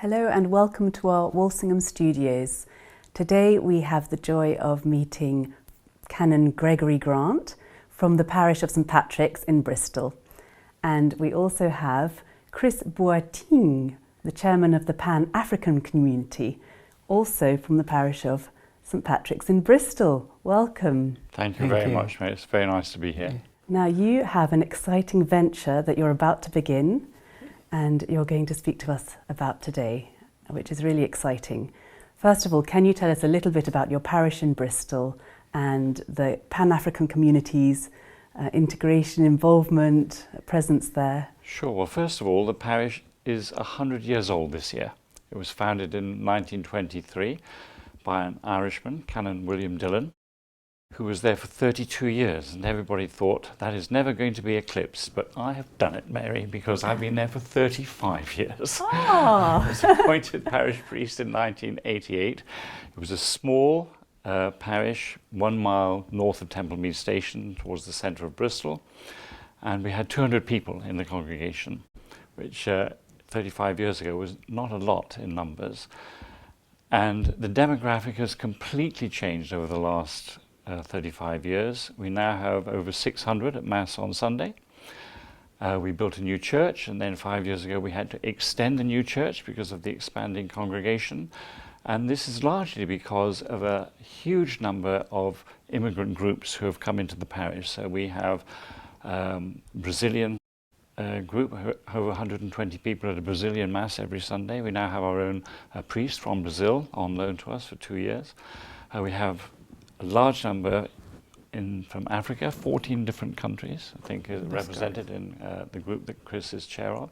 Hello and welcome to our Walsingham studios. Today we have the joy of meeting Canon Gregory Grant from the parish of St Patrick's in Bristol. And we also have Chris Boateng, the chairman of the Pan-African community, also from the parish of St Patrick's in Bristol. Welcome. Thank you very much, mate. It's very nice to be here. Now you have an exciting venture that you're about to begin and you're going to speak to us about today, which is really exciting. First of all, can you tell us a little bit about your parish in Bristol and the Pan-African community's integration, involvement, presence there? Sure. Well, first of all, the parish is 100 years old this year. It was founded in 1923 by an Irishman, Canon William Dillon, who was there for 32 years, and everybody thought that is never going to be eclipsed. But I have done it, Mary, because I've been there for 35 years. I was appointed parish priest in 1988. It was a small parish, 1 mile north of Templemead Station, towards the centre of Bristol, and we had 200 people in the congregation, which 35 years ago was not a lot in numbers. And the demographic has completely changed over the last 35 years. We now have over 600 at Mass on Sunday. We built a new church, and then 5 years ago we had to extend the new church because of the expanding congregation. And this is largely because of a huge number of immigrant groups who have come into the parish. So we have Brazilian group, over 120 people at a Brazilian Mass every Sunday. We now have our own priest from Brazil on loan to us for 2 years. We have a large number from Africa, 14 different countries, I think, is represented in the group that Chris is chair of.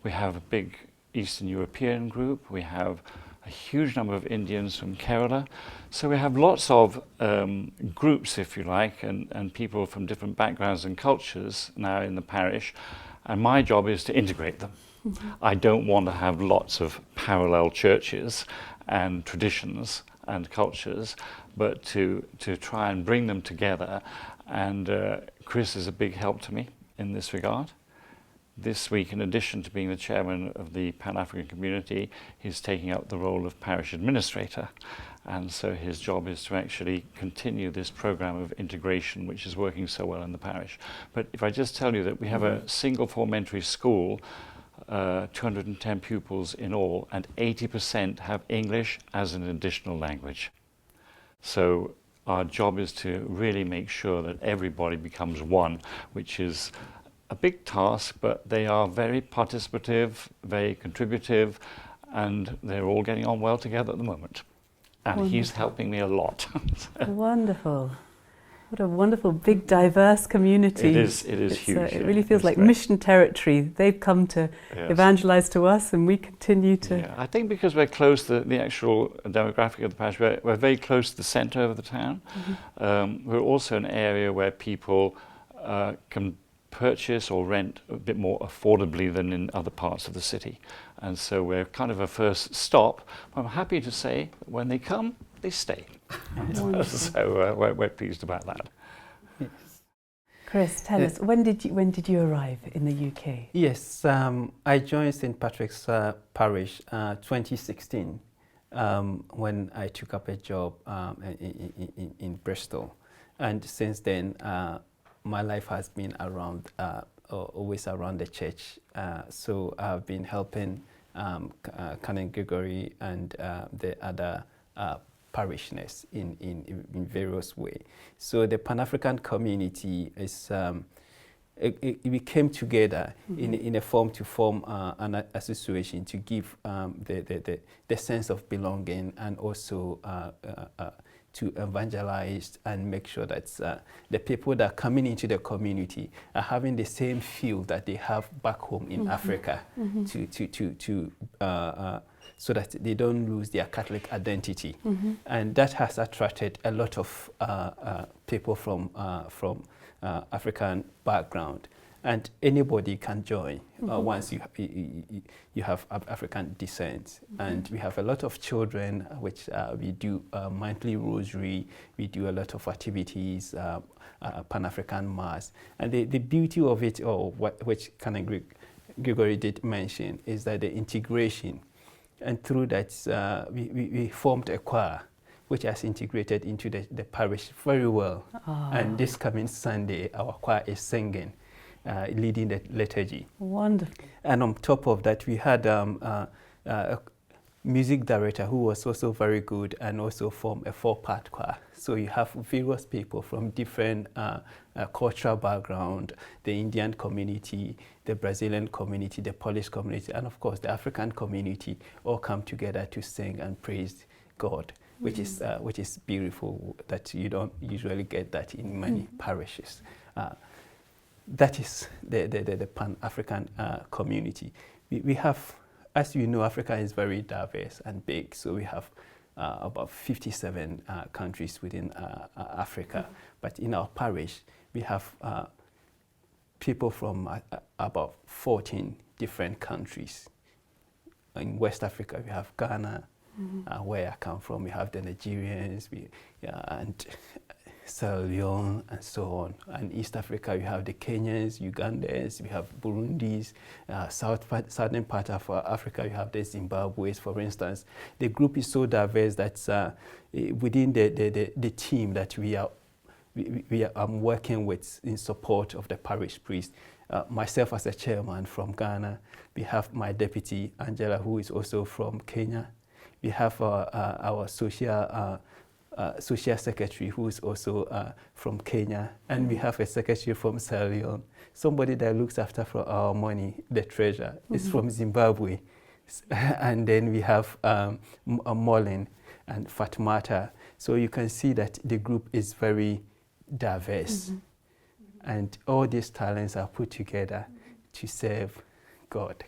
We have a big Eastern European group. We have a huge number of Indians from Kerala. So we have lots of groups, if you like, and people from different backgrounds and cultures now in the parish. And my job is to integrate them. Mm-hmm. I don't want to have lots of parallel churches and traditions and cultures, but to try and bring them together. And Chris is a big help to me in this regard. This week, in addition to being the chairman of the Pan-African community, he's taking up the role of parish administrator. And so his job is to actually continue this program of integration, which is working so well in the parish. But if I just tell you that we have a single form-entry school, 210 pupils in all, and 80% have English as an additional language. So our job is to really make sure that everybody becomes one, which is a big task, but they are very participative, very contributive, and they're all getting on well together at the moment. And wonderful. He's helping me a lot. Wonderful. What a wonderful, big, diverse community. It is huge. It really feels like mission territory. They've come to evangelize to us, and we continue to... Yeah, I think because we're close to the actual demographic of the parish, we're very close to the centre of the town. Mm-hmm. We're also an area where people can purchase or rent a bit more affordably than in other parts of the city. And so we're kind of a first stop. I'm happy to say that when they come, they stay. So we're pleased about that. Yes. Chris, tell us, when did you arrive in the UK? Yes, I joined St Patrick's Parish 2016 when I took up a job in Bristol. And since then, my life has been around, always around the church. So I've been helping Canon Gregory and the other parishioners in various ways. So the Pan-African community is, we came together in a form to form an association to give the sense of belonging, and also to evangelize and make sure that the people that are coming into the community are having the same feel that they have back home in Africa, so that they don't lose their Catholic identity. And that has attracted a lot of people from African background. And anybody can join once you have African descent. And we have a lot of children, which we do monthly rosary, we do a lot of activities, Pan-African Mass. And the beauty of it, which Canon Gregory did mention, is that the integration And through that, we formed a choir, which has integrated into the parish very well. Ah. And this coming Sunday, our choir is singing, leading the liturgy. Wonderful. And on top of that, we had a music director who was also very good and also formed a 4-part choir. So you have various people from different cultural background, the Indian community, the Brazilian community, the Polish community, and of course the African community all come together to sing and praise God, which is beautiful, that you don't usually get that in many parishes. That is the Pan-African community. We have, as you know, Africa is very diverse and big, so we have about 57 countries within Africa. But in our parish, we have people from about 14 different countries. In West Africa, we have Ghana, where I come from. We have the Nigerians, and Sierra Leone, and so on. And East Africa, we have the Kenyans, Ugandans, we have Burundis. Southern part of Africa, we have the Zimbabweans, for instance. The group is so diverse that within the team that we are working with in support of the parish priest, myself as a chairman from Ghana, we have my deputy, Angela, who is also from Kenya. We have our social secretary, who is also from Kenya, and we have a secretary from Sierra Leone. Somebody that looks after for our money, the treasurer, is from Zimbabwe. And then we have Molin and Fatmata. So you can see that the group is very diverse. And all these talents are put together to serve God.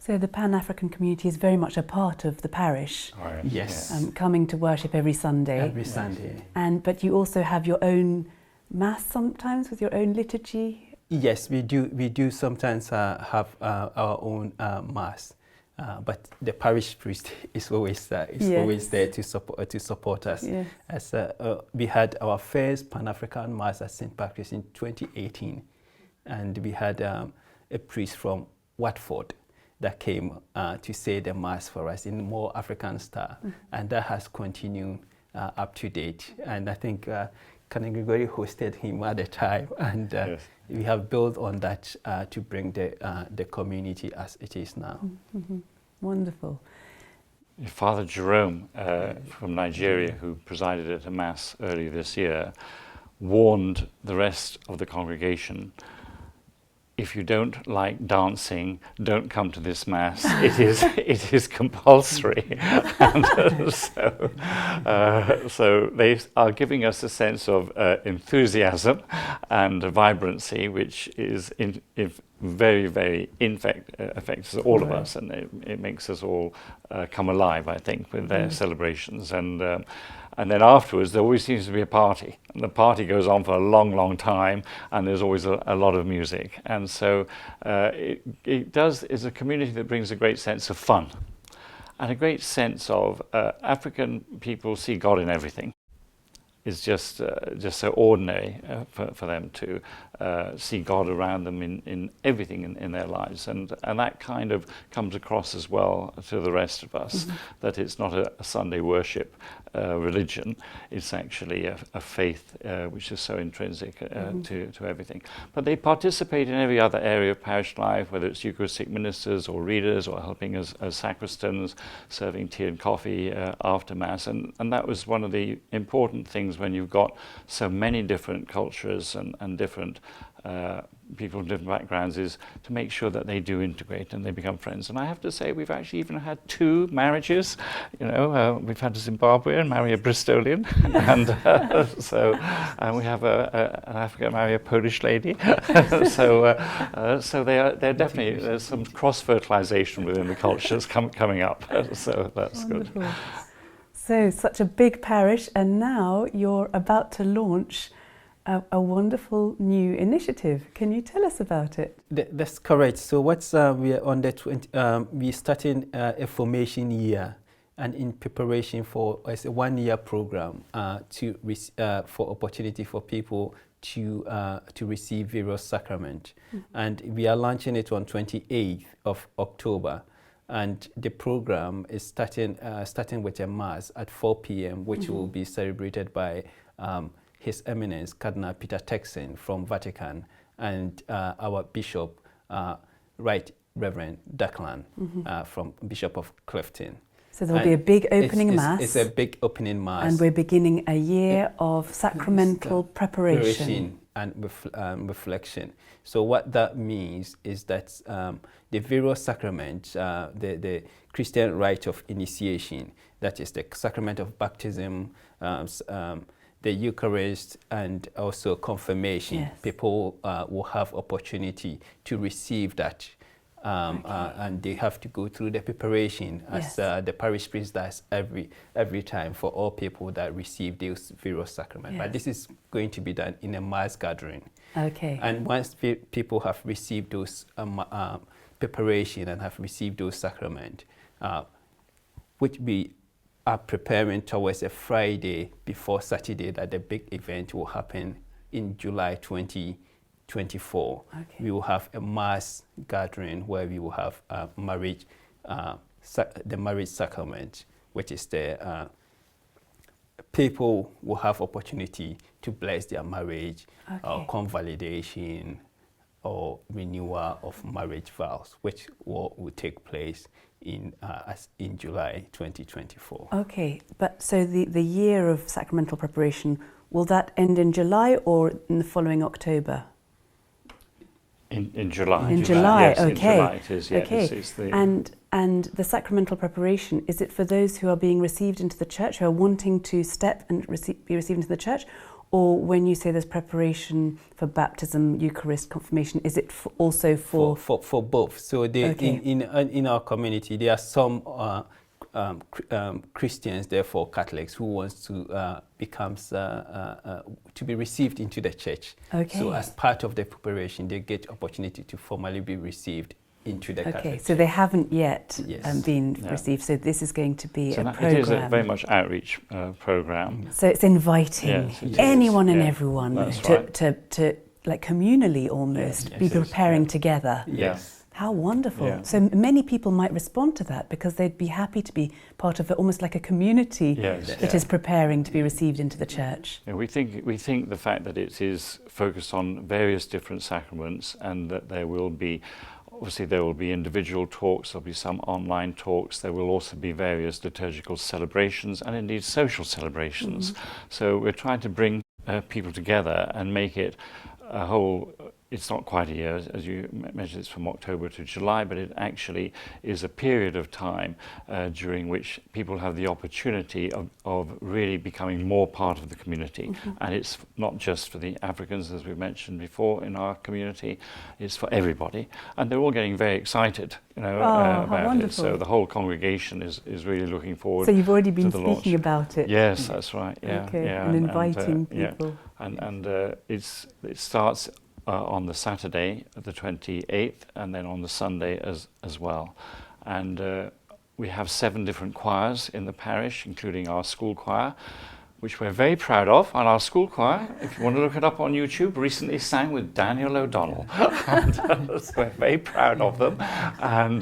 So the Pan-African community is very much a part of the parish. Oh, Yes. Coming to worship every Sunday. Every Sunday. But you also have your own mass sometimes with your own liturgy? Yes, we do. We do sometimes have our own mass, but the parish priest is always always there to support us. Yes. As we had our first Pan-African mass at St. Patrick's in 2018, and we had a priest from Watford that came to say the mass for us in more African style, and that has continued up to date. And I think Canon Gregory hosted him at the time, and Yes. we have built on that to bring the community as it is now. Wonderful. Father Jerome from Nigeria, who presided at a mass earlier this year, warned the rest of the congregation, if you don't like dancing, don't come to this mass. It is compulsory. And so they are giving us a sense of enthusiasm and vibrancy, which is very, very affects all of us, and it makes us all come alive, I think, with their celebrations. And then afterwards, there always seems to be a party. And the party goes on for a long, long time, and there's always a lot of music. And so it's a community that brings a great sense of fun and a great sense of African people see God in everything. It's just so ordinary for them to see God around them in everything in their lives, and that kind of comes across as well to the rest of us, that it's not a Sunday worship religion, it's actually a faith which is so intrinsic to everything. But they participate in every other area of parish life, whether it's Eucharistic ministers or readers or helping as sacristans, serving tea and coffee after Mass, and that was one of the important things when you've got so many different cultures and different people from different backgrounds, is to make sure that they do integrate and they become friends. And I have to say, we've actually even had 2 marriages. We've had a Zimbabwean marry a Bristolian, and we have an African marry a Polish lady. So they're definitely, there's some cross-fertilization within the cultures coming up. So that's Wonderful. good. So such a big parish, and now you're about to launch a wonderful new initiative. Can you tell us about it? That's correct. So we are on the we're starting a formation year, and in preparation for a 1-year program for opportunity for people to receive various sacrament, and we are launching it on 28th of October. and the program is starting with a mass at 4 p.m., which will be celebrated by His Eminence Cardinal Peter Turkson from Vatican, and our Bishop, Right Reverend Declan, from Bishop of Clifton. So there will be a big opening mass. It's a big opening mass. And we're beginning a year of sacramental preparation and reflection. So what that means is that the various sacraments, the Christian rite of initiation, that is the sacrament of baptism, the Eucharist, and also confirmation, people will have opportunity to receive that. And they have to go through the preparation as the parish priest does every time for all people that receive those various sacraments. But this is going to be done in a mass gathering. Okay. And once people have received those preparation and have received those sacraments, which we are preparing towards a Friday before Saturday, that the big event will happen in July 2024. We will have a mass gathering where we will have marriage, the marriage sacrament, which is the people will have opportunity to bless their marriage, or convalidation, or renewal of marriage vows, which will take place in July 2024. Okay, but so the year of sacramental preparation, will that end in July or in the following October? In July. In July, yes, okay. In July it is, yeah. Okay. It's the and the sacramental preparation, is it for those who are being received into the church, who are wanting to step and be received into the church? Or when you say there's preparation for baptism, Eucharist, confirmation, is it also for both? So in our community, there are some Christians, therefore Catholics, who wants to to be received into the church. So as part of the preparation, they get opportunity to formally be received into the Catholic Church. So they haven't yet been received. So this is going to be a program. It is a very much outreach program. So it's inviting anyone and everyone to like communally almost be preparing together. Yes. How wonderful. So many people might respond to that because they'd be happy to be part of it, almost like a community that is preparing to be received into the church. We think the fact that it is focused on various different sacraments, and that there will be individual talks, there'll be some online talks, there will also be various liturgical celebrations and indeed social celebrations. So we're trying to bring people together and make it a whole. It's not quite a year, as you mentioned, it's from October to July, but it actually is a period of time during which people have the opportunity of really becoming more part of the community. And it's not just for the Africans, as we mentioned before, in our community, it's for everybody. And they're all getting very excited, about it. So the whole congregation is really looking forward to the launch. So you've already been speaking about it. Yes, that's right, and inviting people. And it starts on the Saturday, the 28th, and then on the Sunday as well. And we have 7 different choirs in the parish, including our school choir, which we're very proud of. And our school choir, if you want to look it up on YouTube, recently sang with Daniel O'Donnell. So we're very proud of them. And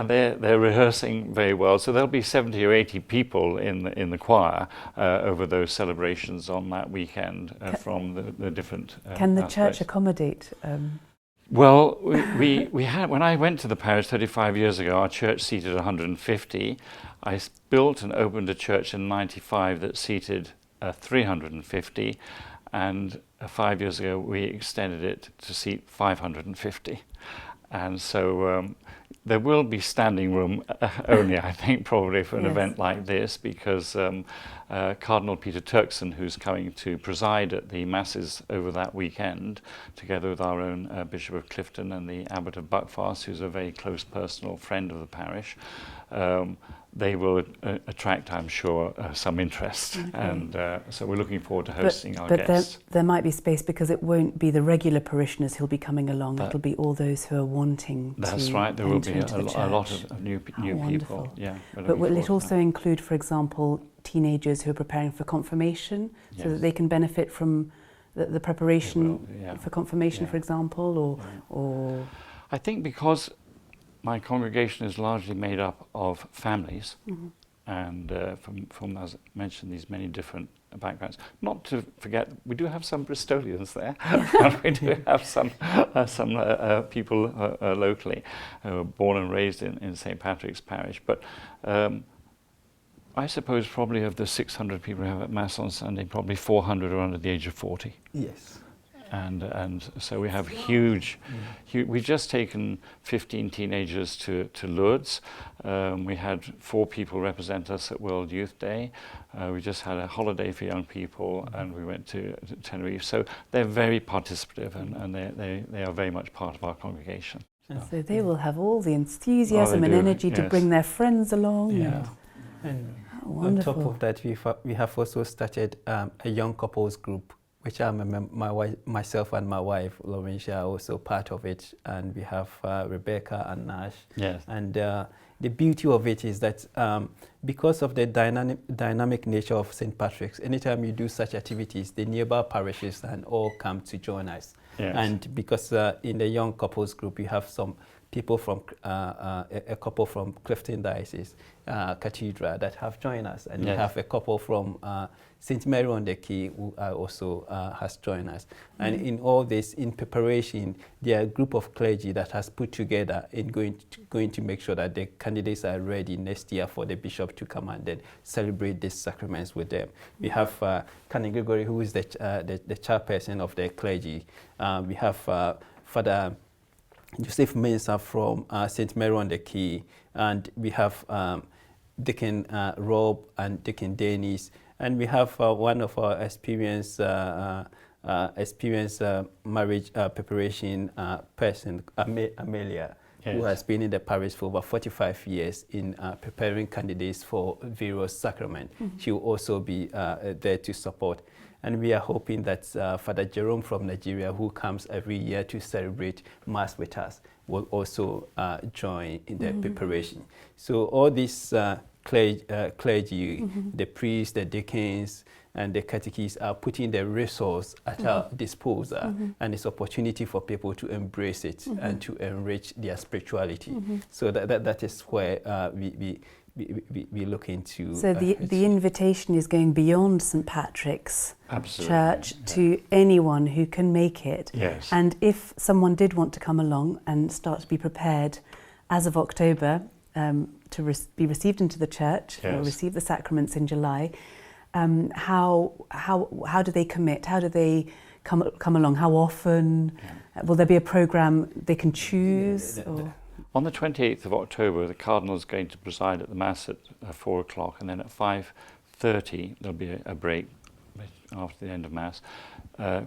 they're rehearsing very well. So there'll be 70 or 80 people in the choir over those celebrations on that weekend from the different Can the aspects. church accommodate? Well, we had, when I went to the parish 35 years ago, our church seated 150. I built and opened a church in '95 that seated 350, and 5 years ago we extended it to seat 550. And so there will be standing room only, I think, probably for an event like this, because Cardinal Peter Turkson, who's coming to preside at the masses over that weekend, together with our own Bishop of Clifton and the Abbot of Buckfast, who's a very close personal friend of the parish, they will attract, I'm sure, some interest. And so we're looking forward to hosting our guests. But there might be space, because it won't be the regular parishioners who'll be coming along. It'll be all those who are wanting to. That's right. There will be a lot of new people. Yeah. But will it also include, for example, teenagers who are preparing for confirmation, so that they can benefit from the preparation for confirmation, for example, or? I think because my congregation is largely made up of families, Mm-hmm. and from, as I mentioned, these many different backgrounds. Not to forget, we do have some Bristolians there, and we do have some people locally who were born and raised in St. Patrick's Parish. But I suppose probably of the 600 people who have at Mass on Sunday, probably 400 are under the age of 40. Yes. And so we have huge, we've just taken 15 teenagers to Lourdes. We had 4 people represent us at World Youth Day. We just had a holiday for young people, and we went to Tenerife. So they're very participative, and they are very much part of our congregation. So they will have all the enthusiasm and do, energy to yes. bring their friends along. Yeah. And on Wonderful. top of that, we have also started a young couples group, which myself and my wife, Laurentia, are also part of it. And we have Rebecca and Nash. Yes. And the beauty of it is that because of the dynamic nature of St. Patrick's, anytime you do such activities, the nearby parishes and all come to join us. Yes. And because in the young couples group, we have some people from a couple from Clifton Diocese Cathedral that have joined us, and yes. we have a couple from St. Mary on the Quay who also has joined us. Mm-hmm. And in all this, in preparation, there are a group of clergy that has put together in going to make sure that the candidates are ready next year for the bishop to come and then celebrate these sacraments with them. We have Canon Gregory, who is the chairperson of the clergy. We have Father Joseph Mensah from St. Mary on the Quay, and we have Deacon Rob and Deacon Dennis, and we have one of our experienced marriage preparation person, Amelia, yes. who has been in the parish for over 45 years in preparing candidates for various sacraments. Mm-hmm. She will also be there to support. And we are hoping that Father Jerome from Nigeria, who comes every year to celebrate Mass with us, will also join in the mm-hmm. preparation. So all these clergy, mm-hmm. the priests, the deacons, and the catechists are putting their resource at mm-hmm. our disposal, mm-hmm. and it's opportunity for people to embrace it mm-hmm. and to enrich their spirituality. Mm-hmm. So that is where we look into. So the invitation is going beyond St. Patrick's Absolutely. Church yeah. to anyone who can make it. Yes. And if someone did want to come along and start to be prepared as of October to be received into the church, yes. or receive the sacraments in July, how do they commit? How do they come along? How often? Yeah. Will there be a programme they can choose? On the 28th of October, the Cardinal is going to preside at the Mass at 4 o'clock, and then at 5:30 there'll be a break after the end of Mass.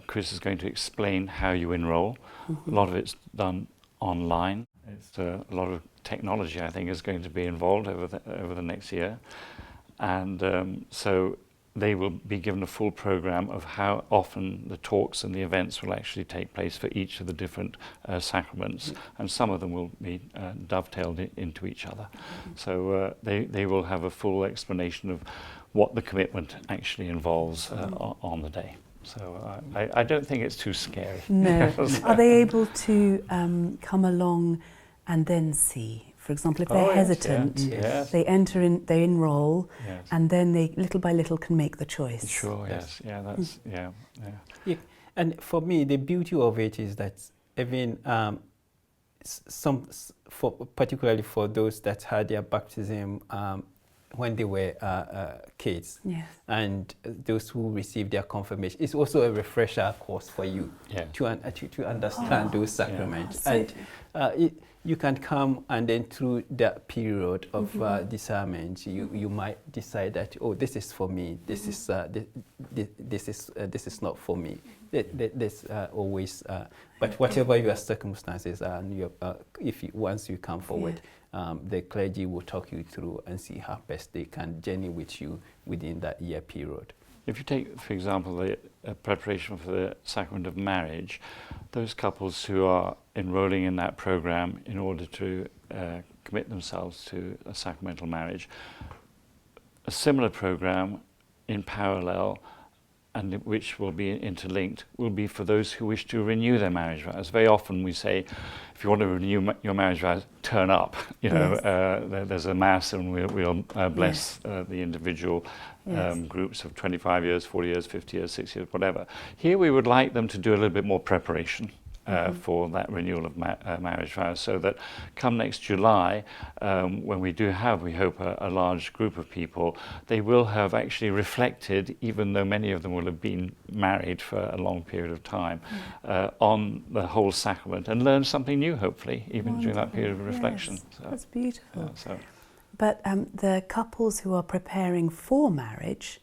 Chris is going to explain how you enroll. Mm-hmm. A lot of it's done online. It's a lot of technology, I think, is going to be involved over the next year. And so they will be given a full program of how often the talks and the events will actually take place for each of the different sacraments, and some of them will be dovetailed into each other. So they will have a full explanation of what the commitment actually involves on the day. So I don't think it's too scary. No. Are they able to come along and then see? For example, if they're hesitant, yes. they enroll, yes. and then they little by little can make the choice. Sure, yes, yeah, that's yeah. And for me, the beauty of it is that even particularly for those that had their baptism when they were kids, yes. and those who received their confirmation, it's also a refresher course for you to understand those sacraments. Yeah. And you can come, and then through that period of discernment, you might decide that, oh, this is for me. This is not for me. There's always, but whatever your circumstances are, and once you come forward, the clergy will talk you through and see how best they can journey with you within that year period. If you take, for example, the preparation for the sacrament of marriage, those couples who are enrolling in that program in order to commit themselves to a sacramental marriage, a similar program in parallel and which will be interlinked, will be for those who wish to renew their marriage vows. Very often we say, if you want to renew your marriage vows, turn up. You know, there's a mass, and we'll bless the individual groups of 25 years, 40 years, 50 years, 60 years, whatever. Here we would like them to do a little bit more preparation for that renewal of marriage vows, so that come next July, when we do have, we hope, a large group of people, they will have actually reflected, even though many of them will have been married for a long period of time, on the whole sacrament, and learn something new, hopefully, even during that period of reflection. Yes, so, that's beautiful. So. But the couples who are preparing for marriage,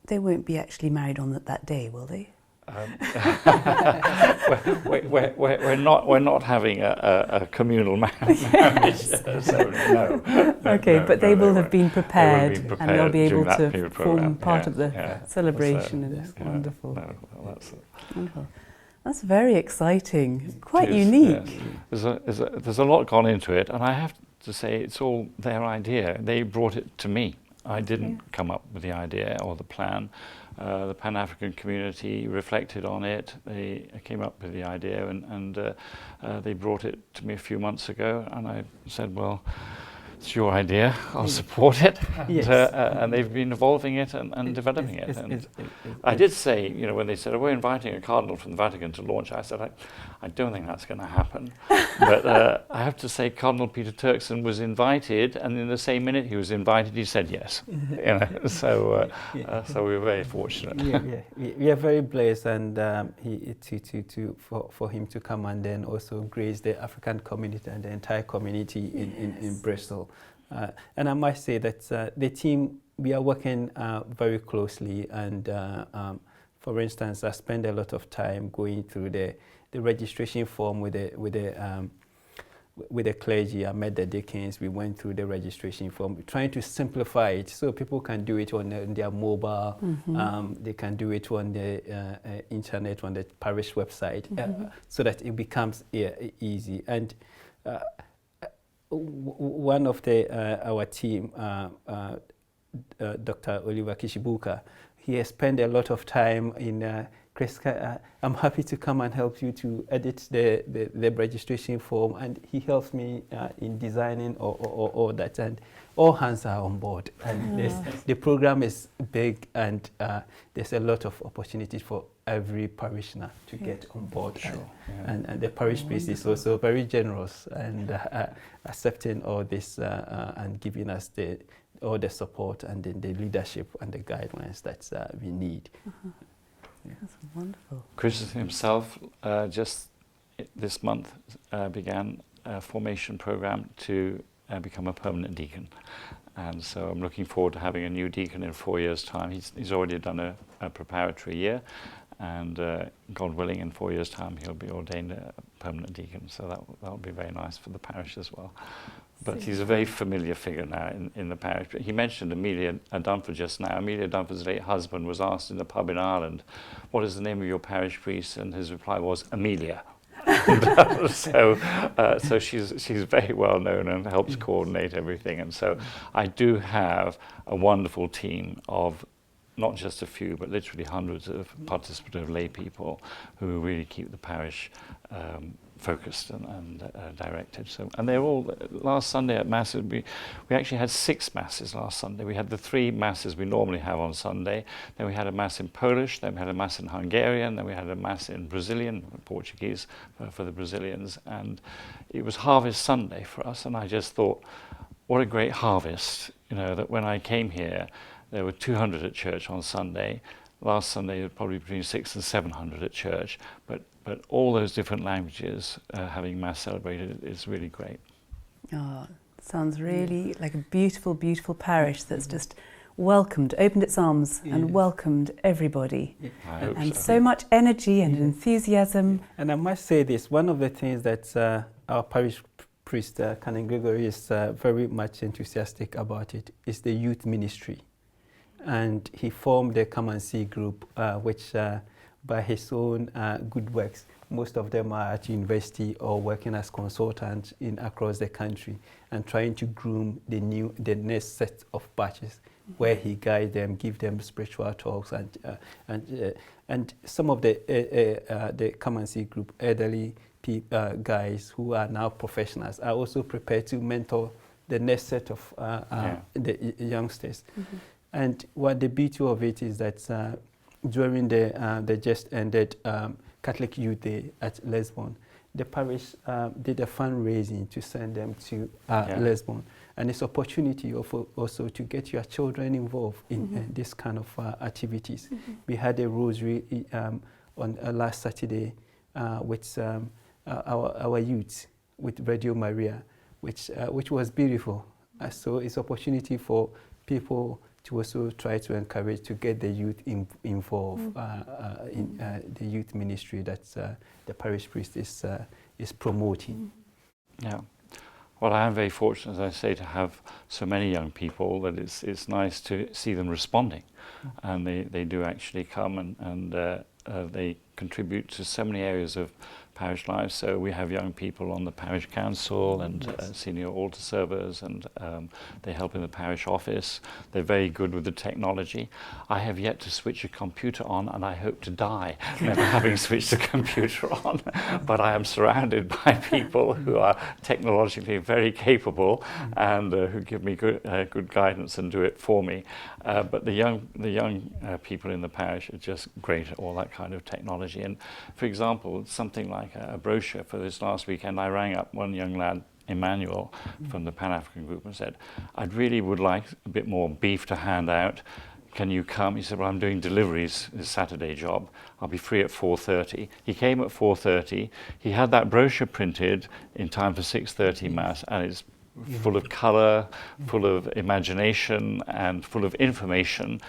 they won't be actually married on that day, will they? We're not having a communal marriage, so no. Okay, but they will have been prepared, and they'll be able to form part of the celebration. And it's wonderful. Wonderful. That's very exciting, quite unique. Yes. There's a lot gone into it, and I have to say it's all their idea. They brought it to me. I didn't come up with the idea or the plan. The Pan-African community reflected on it. They came up with the idea, and they brought it to me a few months ago, and I said, well, it's your idea, I'll support it. And they've been evolving it and developing it. And I did say, you know, when they said, oh, we're inviting a cardinal from the Vatican to launch, I said, I don't think that's going to happen. But I have to say, Cardinal Peter Turkson was invited, and in the same minute he was invited, he said yes. You know, so we were very fortunate. We are very blessed, and for him to come and then also grace the African community and the entire community in Bristol. And I must say that the team, we are working very closely, and for instance, I spend a lot of time going through the registration form with the clergy. I met the deacons, we went through the registration form, trying to simplify it so people can do it on their mobile, they can do it on the internet, on the parish website, so that it becomes easy. And one of our team, Dr. Oliver Kishibuka, he has spent a lot of time in Chris, I'm happy to come and help you to edit the registration form, and he helps me in designing all that, and all hands are on board. And the program is big, and there's a lot of opportunities for every parishioner to get on board. Sure. And the parish priest is also very generous and accepting all this and giving us all the support and the leadership and the guidelines that we need. That's wonderful. Chris himself just this month began a formation program to become a permanent deacon, and so I'm looking forward to having a new deacon in 4 years' time. He's already done a preparatory year, and God willing, in 4 years' time he'll be ordained a permanent deacon. So that'll be very nice for the parish as well. But he's a very familiar figure now in the parish. But he mentioned Amelia Dunford just now. Amelia Dunford's late husband was asked in a pub in Ireland, what is the name of your parish priest? And his reply was Amelia. So she's very well known and helps coordinate everything. And so I do have a wonderful team of not just a few, but literally hundreds of participative lay people who really keep the parish focused and directed. So, and they're all, last Sunday at Mass, we actually had 6 Masses last Sunday. We had the 3 Masses we normally have on Sunday, then we had a Mass in Polish, then we had a Mass in Hungarian, then we had a Mass in Brazilian, Portuguese for the Brazilians, and it was Harvest Sunday for us, and I just thought, what a great harvest, you know, that when I came here, there were 200 at church on Sunday. Last Sunday, there were probably between 600 and 700 at church, but all those different languages having Mass celebrated is really great. Oh, sounds really like a beautiful, beautiful parish that's just welcomed, opened its arms and welcomed everybody. I hope and so. So much energy and enthusiasm. And I must say this, one of the things that our parish priest, Canon Gregory, is very much enthusiastic about it is the youth ministry. And he formed the Come and See group, which by his own good works, most of them are at university or working as consultants across the country and trying to groom the next set of batches where he guides them, give them spiritual talks, and some of the Come and See group, elderly guys who are now professionals, are also prepared to mentor the next set of the youngsters. And what the beauty of it is that during the just ended Catholic Youth Day at Lisbon, the parish did a fundraising to send them to Lisbon. And it's opportunity also to get your children involved in this kind of activities. We had a rosary on last Saturday with our youth, with Radio Maria, which was beautiful. So it's opportunity for people to also try to encourage to get the youth involved in the youth ministry that the parish priest is promoting. Yeah. Well, I am very fortunate, as I say, to have so many young people that it's nice to see them responding. And they do actually come and they contribute to so many areas of parish life. So we have young people on the parish council and senior altar servers, and they help in the parish office. They're very good with the technology. I have yet to switch a computer on, and I hope to die never having switched a computer on. But I am surrounded by people who are technologically very capable and who give me good guidance and do it for me. But the young people in the parish are just great at all that kind of technology. And for example, something like a brochure for this last weekend, I rang up one young lad, Emmanuel, from the Pan-African group, and said, "I really would like a bit more beef to hand out. Can you come?" He said, "Well, I'm doing deliveries this Saturday job. I'll be free at 4:30. He came at 4:30. He had that brochure printed in time for 6:30 Mass, and it's full of colour, full of imagination, and full of information.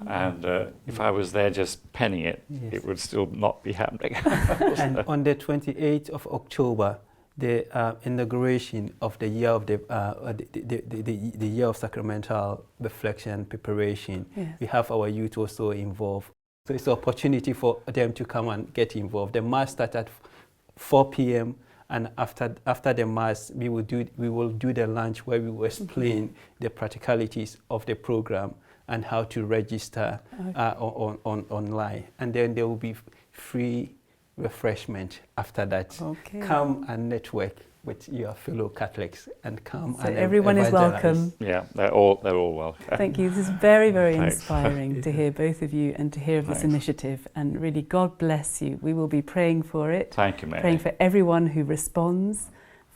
And if I was there just penning it, it would still not be happening. And on the 28th of October, the inauguration of the year of the year of sacramental reflection and preparation, we have our youth also involved. So it's an opportunity for them to come and get involved. The Mass starts at 4 p.m. And after the Mass, we will do the lunch where we will explain the practicalities of the program and how to register online. And then there will be free refreshment after that. Come and network with your fellow Catholics and come and everyone evangelize. is welcome. Yeah, they're all welcome. Thank you. This is very, very inspiring to hear both of you and to hear of this initiative. And really, God bless you. We will be praying for it. Thank you, Mary. Praying for everyone who responds.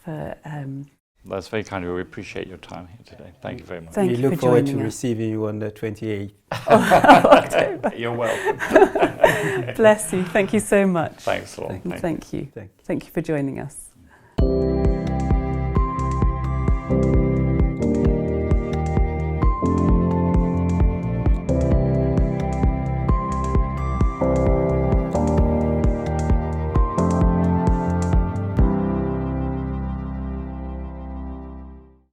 That's very kind of you. We appreciate your time here today. Thank you very much. We look forward to receiving you on the 28th of October. You're welcome. Bless you. Thank you so much. Thanks a lot. Thank you. Thank you for joining us.